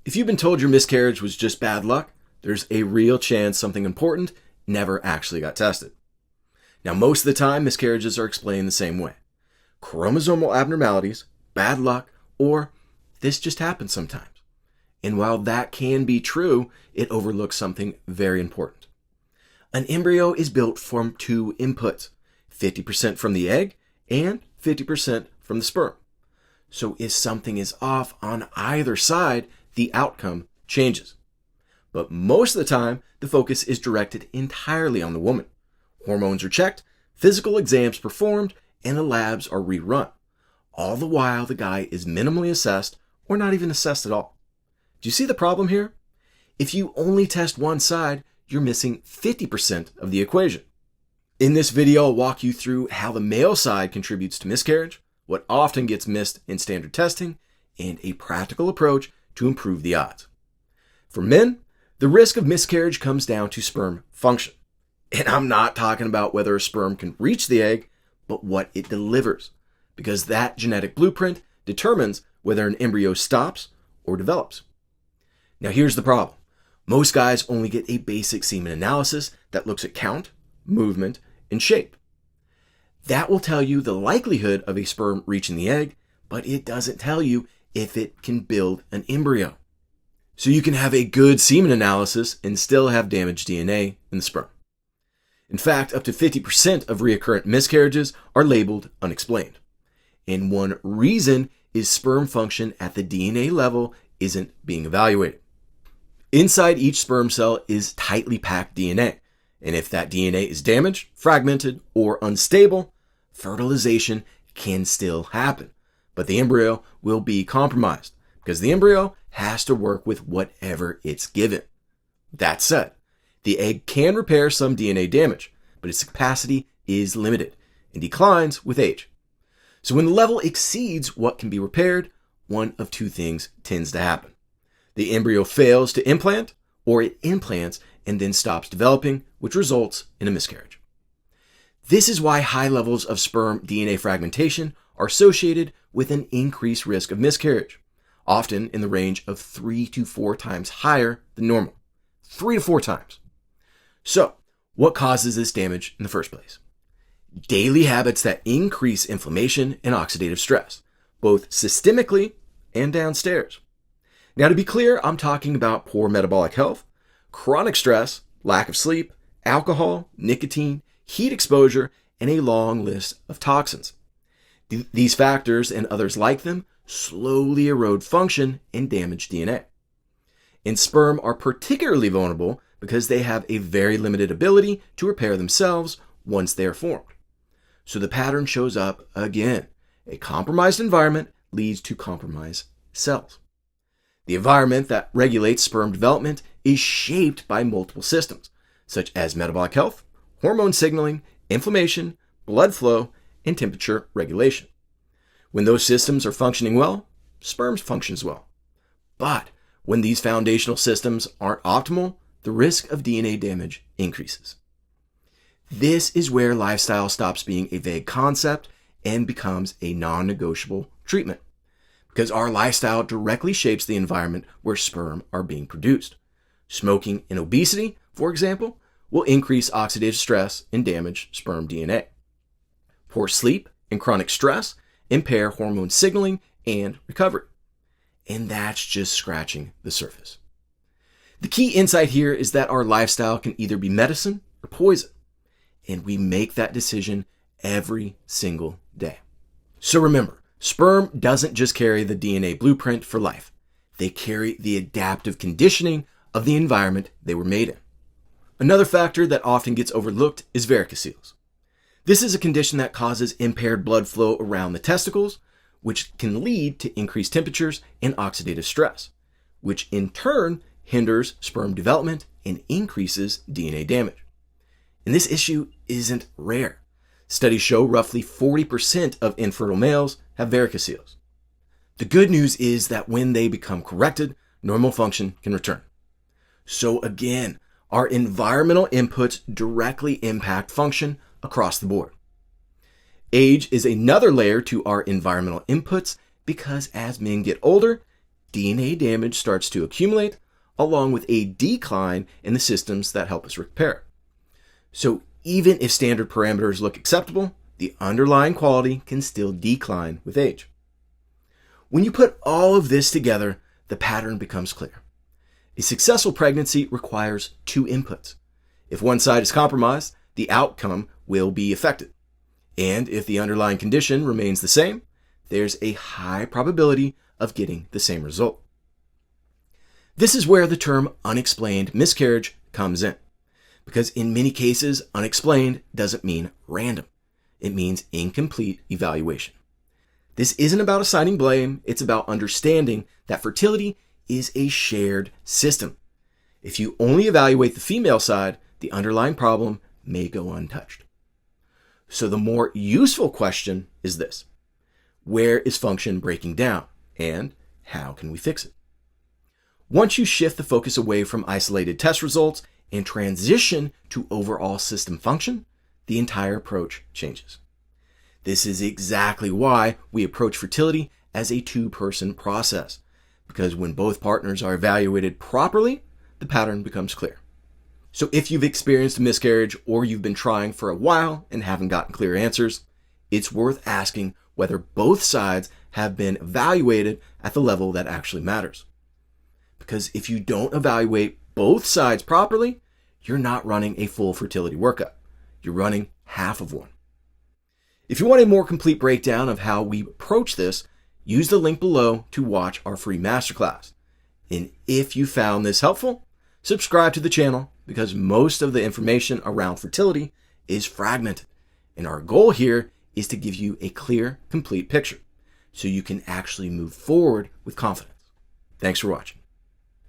If you've been told your miscarriage was just bad luck, there's a real chance something important never actually got tested. Now, most of the time, miscarriages are explained the same way. Chromosomal abnormalities, bad luck, or this just happens sometimes. And while that can be true, it overlooks something very important. An embryo is built from two inputs, 50% from the egg and 50% from the sperm. So if something is off on either side, the outcome changes. But most of the time, the focus is directed entirely on the woman. Hormones are checked, physical exams performed, and the labs are rerun. All the while, the guy is minimally assessed or not even assessed at all. Do you see the problem here? If you only test one side, you're missing 50% of the equation. In this video, I'll walk you through how the male side contributes to miscarriage, what often gets missed in standard testing, and a practical approach to improve the odds. For men, the risk of miscarriage comes down to sperm function. And I'm not talking about whether a sperm can reach the egg, but what it delivers, because that genetic blueprint determines whether an embryo stops or develops. Now here's the problem. Most guys only get a basic semen analysis that looks at count, movement, and shape. That will tell you the likelihood of a sperm reaching the egg, but it doesn't tell you if it can build an embryo. So you can have a good semen analysis and still have damaged DNA in the sperm. In fact, up to 50% of recurrent miscarriages are labeled unexplained. And one reason is sperm function at the DNA level isn't being evaluated. Inside each sperm cell is tightly packed DNA. And if that DNA is damaged, fragmented, or unstable, fertilization can still happen. But the embryo will be compromised because the embryo has to work with whatever it's given. That said, the egg can repair some DNA damage, but its capacity is limited and declines with age. So when the level exceeds what can be repaired, one of two things tends to happen. The embryo fails to implant, or it implants and then stops developing, which results in a miscarriage. This is why high levels of sperm DNA fragmentation are associated with an increased risk of miscarriage, often in the range of 3 to 4 times higher than normal. 3 to 4 times. So, what causes this damage in the first place? Daily habits that increase inflammation and oxidative stress, both systemically and downstairs. Now, to be clear, I'm talking about poor metabolic health, chronic stress, lack of sleep, alcohol, nicotine, heat exposure, and a long list of toxins. These factors and others like them slowly erode function and damage DNA. And sperm are particularly vulnerable because they have a very limited ability to repair themselves once they are formed. So the pattern shows up again. A compromised environment leads to compromised cells. The environment that regulates sperm development is shaped by multiple systems, such as metabolic health, hormone signaling, inflammation, blood flow, and temperature regulation. When those systems are functioning well, sperm functions well. But when these foundational systems aren't optimal, the risk of DNA damage increases. This is where lifestyle stops being a vague concept and becomes a non-negotiable treatment, because our lifestyle directly shapes the environment where sperm are being produced. Smoking and obesity, for example, will increase oxidative stress and damage sperm DNA. Poor sleep and chronic stress impair hormone signaling and recovery. And that's just scratching the surface. The key insight here is that our lifestyle can either be medicine or poison, and we make that decision every single day. So remember, sperm doesn't just carry the DNA blueprint for life. They carry the adaptive conditioning of the environment they were made in. Another factor that often gets overlooked is varicoceles. This is a condition that causes impaired blood flow around the testicles, which can lead to increased temperatures and oxidative stress, which in turn hinders sperm development and increases DNA damage. And this issue isn't rare. Studies show roughly 40% of infertile males have varicoceles. The good news is that when they become corrected, normal function can return. So again, our environmental inputs directly impact function across the board. Age is another layer to our environmental inputs because as men get older, DNA damage starts to accumulate, along with a decline in the systems that help us repair. So even if standard parameters look acceptable, the underlying quality can still decline with age. When you put all of this together, the pattern becomes clear. A successful pregnancy requires two inputs. If one side is compromised, the outcome will be affected. And if the underlying condition remains the same, there's a high probability of getting the same result. This is where the term unexplained miscarriage comes in, because in many cases, unexplained doesn't mean random. It means incomplete evaluation. This isn't about assigning blame, it's about understanding that fertility is a shared system. If you only evaluate the female side, the underlying problem may go untouched. So the more useful question is this: where is function breaking down, and how can we fix it? Once you shift the focus away from isolated test results and transition to overall system function, the entire approach changes. This is exactly why we approach fertility as a two-person process, because when both partners are evaluated properly, the pattern becomes clear. So if you've experienced a miscarriage or you've been trying for a while and haven't gotten clear answers, it's worth asking whether both sides have been evaluated at the level that actually matters. Because if you don't evaluate both sides properly, you're not running a full fertility workup. You're running half of one. If you want a more complete breakdown of how we approach this, use the link below to watch our free masterclass. And if you found this helpful, subscribe to the channel, because most of the information around fertility is fragmented. And our goal here is to give you a clear, complete picture so you can actually move forward with confidence. Thanks for watching.